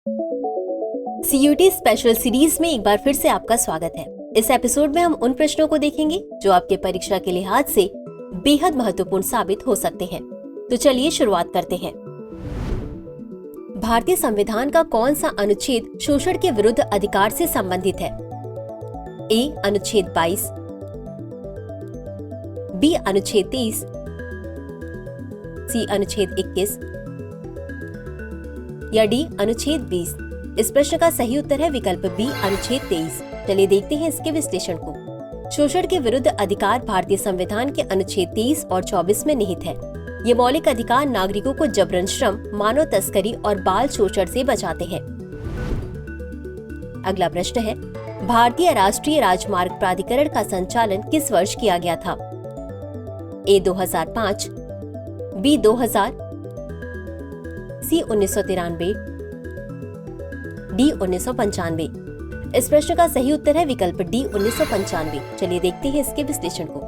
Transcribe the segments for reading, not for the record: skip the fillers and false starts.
CUT special series में एक बार फिर से आपका स्वागत है। इस एपिसोड में हम उन प्रश्नों को देखेंगे जो आपके परीक्षा के लिहाज से बेहद महत्वपूर्ण साबित हो सकते हैं। तो चलिए शुरुआत करते हैं। भारतीय संविधान का कौन सा अनुच्छेद शोषण के विरुद्ध अधिकार से संबंधित है? ए अनुच्छेद 22, बी अनुच्छेद 23, सी अनुच्छेद 21 या डी अनुच्छेद 20। इस प्रश्न का सही उत्तर है विकल्प बी अनुच्छेद 23। चलिए देखते हैं इसके विश्लेषण को। शोषण के विरुद्ध अधिकार भारतीय संविधान के अनुच्छेद 23 और 24 में निहित है। ये मौलिक अधिकार नागरिकों को जबरन श्रम, मानव तस्करी और बाल शोषण से बचाते हैं। अगला प्रश्न है, भारतीय राष्ट्रीय राजमार्ग प्राधिकरण का संचालन किस वर्ष किया गया था? ए 2005, बी 2000, सी 1993, डी 1995। इस प्रश्न का सही उत्तर है विकल्प डी 1995। चलिए देखते हैं इसके विश्लेषण को।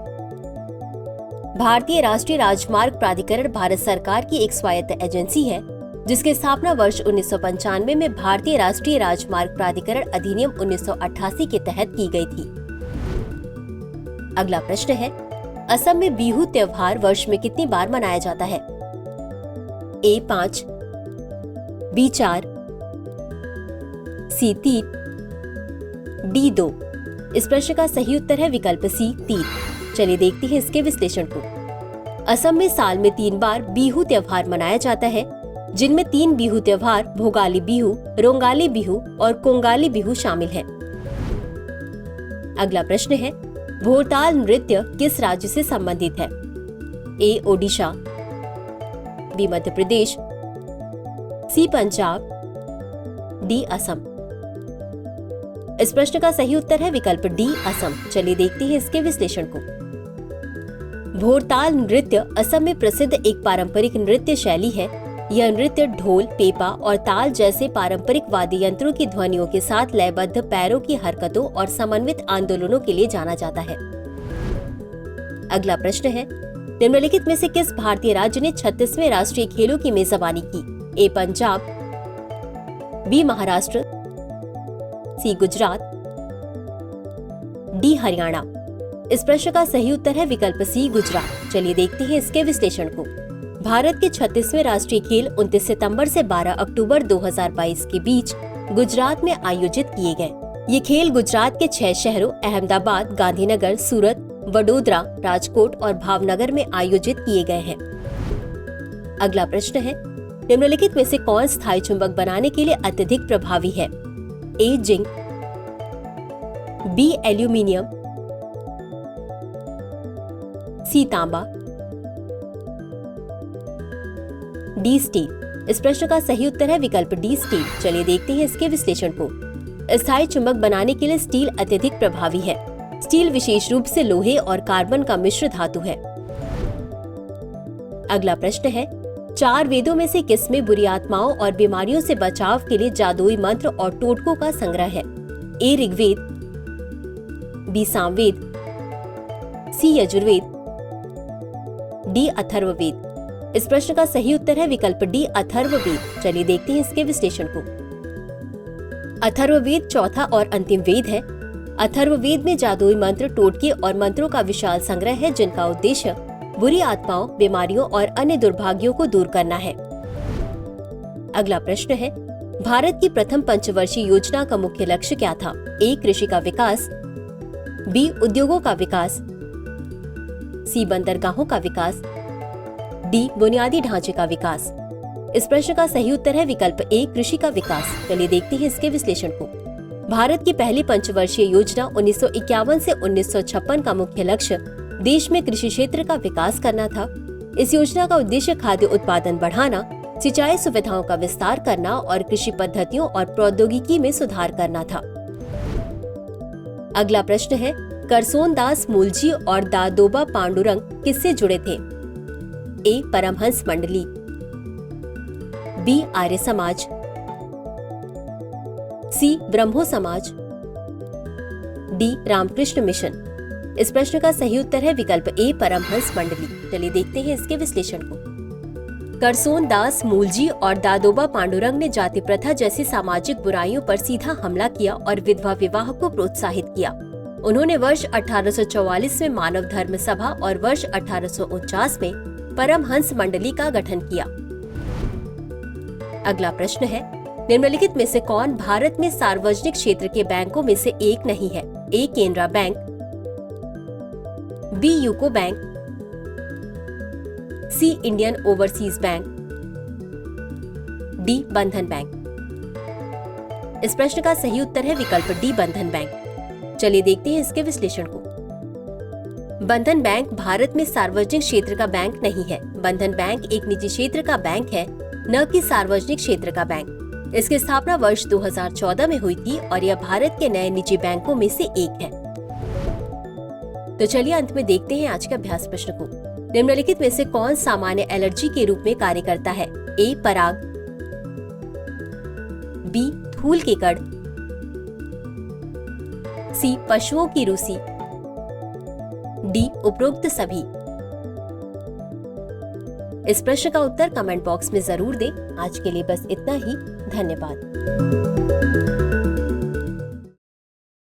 भारतीय राष्ट्रीय राजमार्ग प्राधिकरण भारत सरकार की एक स्वायत्त एजेंसी है जिसकी स्थापना वर्ष 1995 में भारतीय राष्ट्रीय राजमार्ग प्राधिकरण अधिनियम 1988 के तहत की गई थी। अगला प्रश्न है, असम में बिहू त्योहार वर्ष में कितनी बार मनाया जाता है? ए 5, बी 4, सी 3, डी 2। इस प्रश्न का सही उत्तर है विकल्प सी 3। चलिए देखते हैं इसके विश्लेषण को। असम में साल में 3 बार बिहू त्योहार मनाया जाता है, जिनमें 3 बिहू त्योहार भोगाली बिहू, रोंगाली बिहू और कोंगाली बिहू शामिल हैं। अगला प्रश्न है, भोरताल नृत्य किस राज्य से संबंधित है? ए ओडिशा, बी मध्य प्रदेश, सी पंजाब, डी असम। इस प्रश्न का सही उत्तर है विकल्प डी असम। चलिए देखते हैं इसके विश्लेषण को। भोरताल नृत्य असम में प्रसिद्ध एक पारंपरिक नृत्य शैली है। यह नृत्य ढोल, पेपा और ताल जैसे पारंपरिक वाद्य यंत्रों की ध्वनियों के साथ लयबद्ध पैरों की हरकतों और समन्वित आंदोलनों के लिए जाना जाता है। अगला प्रश्न है, निम्नलिखित में से किस भारतीय राज्य ने 36वें राष्ट्रीय खेलों की मेजबानी की? ए पंजाब, बी महाराष्ट्र, सी गुजरात, डी हरियाणा। इस प्रश्न का सही उत्तर है विकल्प सी गुजरात। चलिए देखते हैं इसके विश्लेषण को। भारत के 36वें राष्ट्रीय खेल 29 सितंबर से 12 अक्टूबर 2022 के बीच गुजरात में आयोजित किए गए। ये खेल गुजरात के 6 शहरों अहमदाबाद, गांधीनगर, सूरत, वडोदरा, राजकोट और भावनगर में आयोजित किए गए हैं। अगला प्रश्न है, निम्नलिखित में से कौन स्थायी चुंबक बनाने के लिए अत्यधिक प्रभावी है? ए जिंक, बी एल्यूमिनियम, सी तांबा, डी स्टील। इस प्रश्न का सही उत्तर है विकल्प डी स्टील। चलिए देखते हैं इसके विश्लेषण को। स्थायी चुंबक बनाने के लिए स्टील अत्यधिक प्रभावी है। स्टील विशेष रूप से लोहे और कार्बन का मिश्र धातु है। अगला प्रश्न है, 4 वेदों में से किसमें बुरी आत्माओं और बीमारियों से बचाव के लिए जादुई मंत्र और टोटकों का संग्रह है? ए ऋग्वेद, बी सामवेद, सी यजुर्वेद, डी अथर्ववेद। इस प्रश्न का सही उत्तर है विकल्प डी अथर्ववेद। चलिए देखते हैं इसके विश्लेषण को। अथर्ववेद चौथा और अंतिम वेद है। अथर्ववेद में जादुई मंत्र, टोटके और मंत्रों का विशाल संग्रह है जिनका उद्देश्य बुरी आत्माओं, बीमारियों और अन्य दुर्भाग्यों को दूर करना है। अगला प्रश्न है, भारत की प्रथम पंचवर्षीय योजना का मुख्य लक्ष्य क्या था? ए कृषि का विकास, बी उद्योगों का विकास, सी बंदरगाहों का विकास, डी बुनियादी ढांचे का विकास। इस प्रश्न का सही उत्तर है विकल्प ए कृषि का विकास। चलिए देखते हैं इसके विश्लेषण को। भारत की पहली पंचवर्षीय योजना 1951 से 1956 का मुख्य लक्ष्य देश में कृषि क्षेत्र का विकास करना था। इस योजना का उद्देश्य खाद्य उत्पादन बढ़ाना, सिंचाई सुविधाओं का विस्तार करना और कृषि पद्धतियों और प्रौद्योगिकी में सुधार करना था। अगला प्रश्न है, करसोन दास मूलजी और दादोबा पांडुरंग किससे जुड़े थे? ए परमहंस मंडली, बी आर्य समाज, सी ब्रह्मो समाज, डी रामकृष्ण मिशन। इस प्रश्न का सही उत्तर है विकल्प ए परमहंस मंडली। चलिए देखते हैं इसके विश्लेषण को। करसोन दास मूलजी और दादोबा पांडुरंग ने जाति प्रथा जैसी सामाजिक बुराइयों पर सीधा हमला किया और विधवा विवाह को प्रोत्साहित किया। उन्होंने वर्ष 1844 में मानव धर्म सभा और वर्ष 1849 में परमहंस मंडली का गठन किया। अगला प्रश्न है, निम्नलिखित में से कौन भारत में सार्वजनिक क्षेत्र के बैंकों में से एक नहीं है? A Canara bank, B UCO bank, C Indian overseas bank, D Bandhan bank. इस प्रश्न का सही उत्तर है विकल्प डी बंधन बैंक। चलिए देखते हैं इसके विश्लेषण को। बंधन बैंक भारत में सार्वजनिक क्षेत्र का बैंक नहीं है। बंधन बैंक एक निजी क्षेत्र का बैंक है, न कि सार्वजनिक क्षेत्र का बैंक। इसकी स्थापना वर्ष 2014 में हुई थी और यह भारत के नए निजी बैंकों में से एक है। तो चलिए अंत में देखते हैं आज के अभ्यास प्रश्न को। निम्नलिखित में से कौन सामान्य एलर्जी के रूप में कार्य करता है? ए पराग, बी धूल के कण, सी पशुओं की रूसी, डी उपरोक्त सभी। इस प्रश्न का उत्तर कमेंट बॉक्स में जरूर दें। आज के लिए बस इतना ही। धन्यवाद।